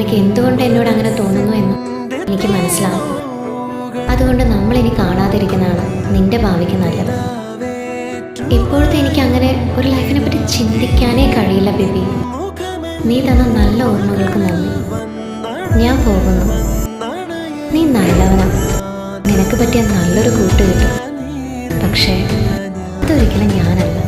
നിനക്ക് എന്തുകൊണ്ട് എന്നോട് അങ്ങനെ തോന്നുന്നു എന്ന് എനിക്ക് മനസ്സിലാവും. അതുകൊണ്ട് നമ്മളിനി കാണാതിരിക്കുന്നതാണ് നിന്റെ ഭാവിക്ക് നല്ലത്. ഇപ്പോഴത്തെ എനിക്ക് അങ്ങനെ ഒരു ലൈഫിനെ പറ്റി ചിന്തിക്കാനേ കഴിയില്ല ബേബി. നീ തന്ന നല്ല ഓർമ്മകൾക്ക് നന്ദി. ഞാൻ പോകുന്നു. നീ നല്ലവനാ. നിനക്ക് പറ്റിയ നല്ലൊരു കൂട്ട് കിട്ടും. പക്ഷേ അതൊരിക്കലും ഞാനല്ല.